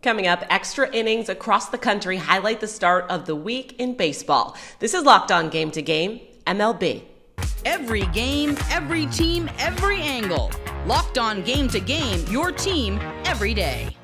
Coming up, extra innings across the country highlight the start of the week in baseball. This is Locked On Game to Game, MLB. Every game, every team, every angle. Locked On Game to Game, your team every day.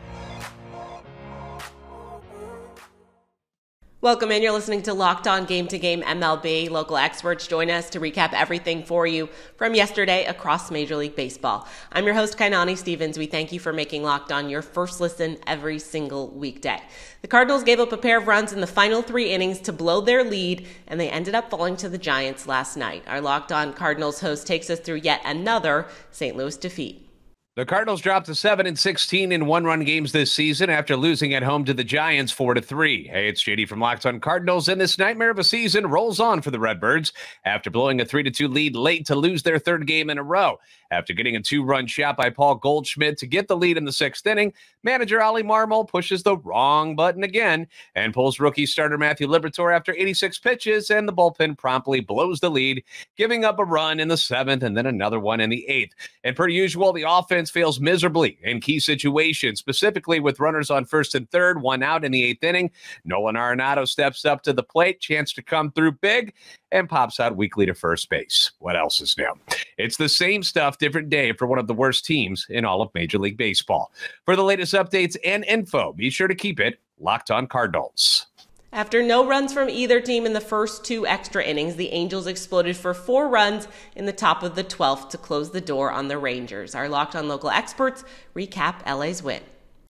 Welcome in. You're listening to Locked On Game to Game MLB. Local experts join us to recap everything for you from yesterday across Major League Baseball. I'm your host, Kainani Stevens. We thank you for making Locked On your first listen every single weekday. The Cardinals gave up a pair of runs in the final 3 innings to blow their lead, and they ended up falling to the Giants last night. Our Locked On Cardinals host takes us through yet another St. Louis defeat. The Cardinals dropped to 7-16 in one-run games this season after losing at home to the Giants 4-3. Hey, it's JD from Locked On Cardinals, and this nightmare of a season rolls on for the Redbirds after blowing a 3-2 lead late to lose their third game in a row. After getting a 2-run shot by Paul Goldschmidt to get the lead in the 6th inning, manager Ollie Marmol pushes the wrong button again and pulls rookie starter Matthew Liberatore after 86 pitches, and the bullpen promptly blows the lead, giving up a run in the 7th and then another one in the 8th. And per usual, the offense fails miserably in key situations, specifically with runners on 1st and 3rd, 1 out in the 8th inning. Nolan Arenado steps up to the plate, chance to come through big, and pops out weakly to first base. What else is new? It's the same stuff, different day for one of the worst teams in all of Major League Baseball. For the latest updates and info, be sure to keep it Locked On Cardinals. After no runs from either team in the first 2 extra innings, the Angels exploded for 4 runs in the top of the 12th to close the door on the Rangers. Our Locked On local experts recap LA's win.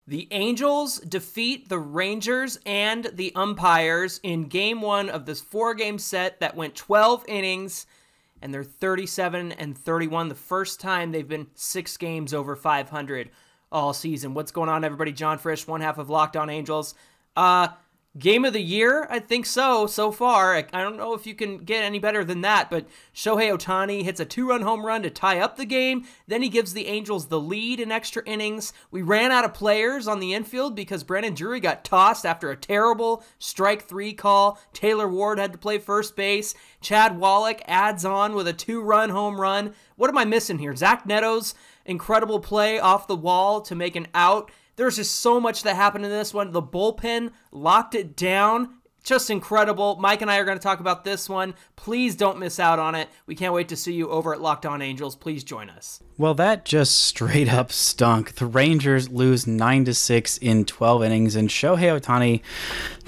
The Angels defeat the Rangers and the umpires in Game 1 of this 4-game set that went 12 innings, and they're 37-31, the first time they've been 6 games over 500 all season. What's going on, everybody? John Frisch, one half of Locked On Angels. Game of the year? I think so far. I don't know if you can get any better than that, but Shohei Ohtani hits a 2-run home run to tie up the game. Then he gives the Angels the lead in extra innings. We ran out of players on the infield because Brandon Drury got tossed after a terrible strike 3 call. Taylor Ward had to play first base. Chad Wallach adds on with a 2-run home run. What am I missing here? Zach Neto's incredible play off the wall to make an out. There's just so much that happened in this one. The bullpen locked it down. Just incredible. Mike and I are going to talk about this one. Please don't miss out on it. We can't wait to see you over at Locked On Angels. Please join us. Well, that just straight up stunk. The Rangers lose 9-6 in 12 innings, and Shohei Ohtani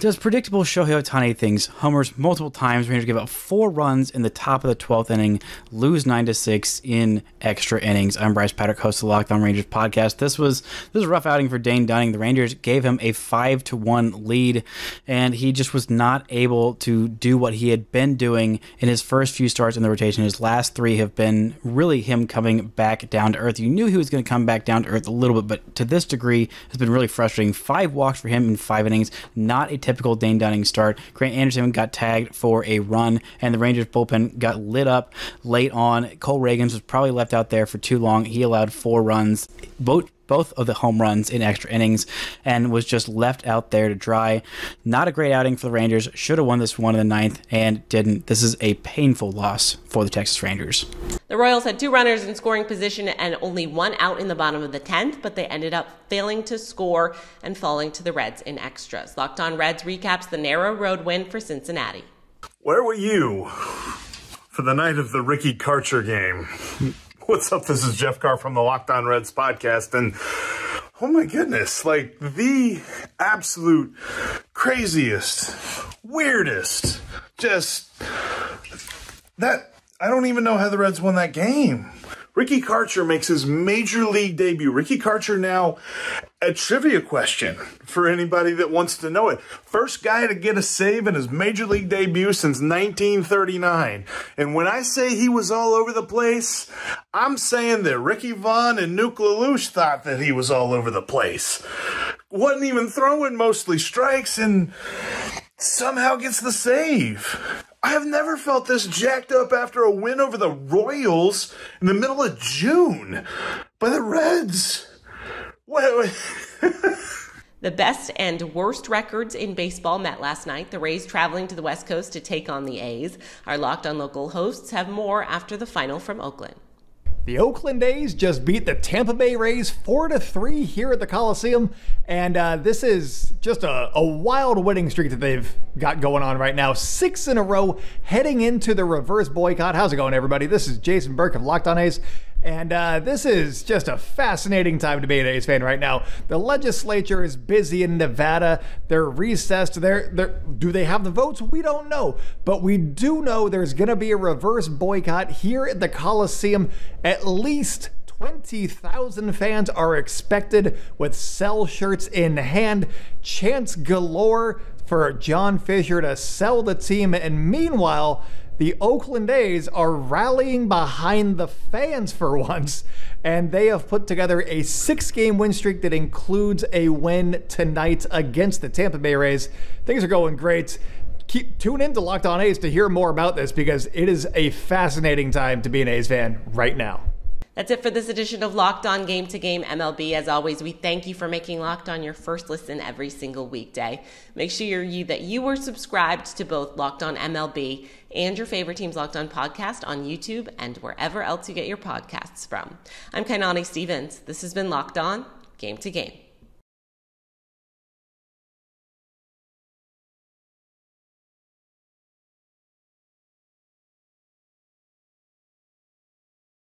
does predictable Shohei Ohtani things. Homers multiple times. Rangers give up 4 runs in the top of the 12th inning, lose 9-6 in extra innings. I'm Bryce Patrick, host of the Locked On Rangers podcast. This was a rough outing for Dane Dunning. The Rangers gave him a 5-1 lead, and he just was not able to do what he had been doing in his first few starts in the rotation. His last 3 have been really him coming back down to earth. You knew he was going to come back down to earth a little bit, but to this degree, it's been really frustrating. 5 walks for him in 5 innings. Not a typical Dane Dunning start. Grant Anderson got tagged for a run, and the Rangers bullpen got lit up late on. Cole Reagans was probably left out there for too long. He allowed 4 runs. Both of the home runs in extra innings, and was just left out there to dry. Not a great outing for the Rangers. Should have won this one in the 9th and didn't. This is a painful loss for the Texas Rangers. The Royals had 2 runners in scoring position and only 1 out in the bottom of the 10th, but they ended up failing to score and falling to the Reds in extras. Locked On Reds recaps the narrow road win for Cincinnati. Where were you for the night of the Ricky Karcher game? What's up? This is Jeff Carr from the Locked On Reds podcast, and oh my goodness, like the absolute craziest, weirdest, just that I don't even know how the Reds won that game. Ricky Karcher makes his major league debut. Ricky Karcher now, a trivia question for anybody that wants to know it. First guy to get a save in his major league debut since 1939. And when I say he was all over the place, I'm saying that Ricky Vaughn and Nuke LaLoosh thought that he was all over the place. Wasn't even throwing, mostly strikes, and somehow gets the save. I have never felt this jacked up after a win over the Royals in the middle of June by the Reds. Wait. The best and worst records in baseball met last night. The Rays traveling to the West Coast to take on the A's. Our Locked On local hosts have more after the final from Oakland. The Oakland A's just beat the Tampa Bay Rays 4-3 here at the Coliseum, and this is just a wild winning streak that they've got going on right now. 6 in a row heading into the reverse boycott. How's it going, everybody? This is Jason Burke of Locked On A's, and this is just a fascinating time to be an A's fan right now. The legislature is busy in Nevada. They're recessed. Do they have the votes? We don't know. But we do know there's going to be a reverse boycott here at the Coliseum. At least 20,000 fans are expected with sell shirts in hand. Chants galore for John Fisher to sell the team. And meanwhile, the Oakland A's are rallying behind the fans for once, and they have put together a 6-game win streak that includes a win tonight against the Tampa Bay Rays. Things are going great. Tune in to Locked On A's to hear more about this, because it is a fascinating time to be an A's fan right now. That's it for this edition of Locked On Game to Game MLB. As always, we thank you for making Locked On your first listen every single weekday. Make sure that you are subscribed to both Locked On MLB and your favorite team's Locked On podcast on YouTube and wherever else you get your podcasts from. I'm Kainani Stevens. This has been Locked On Game to Game.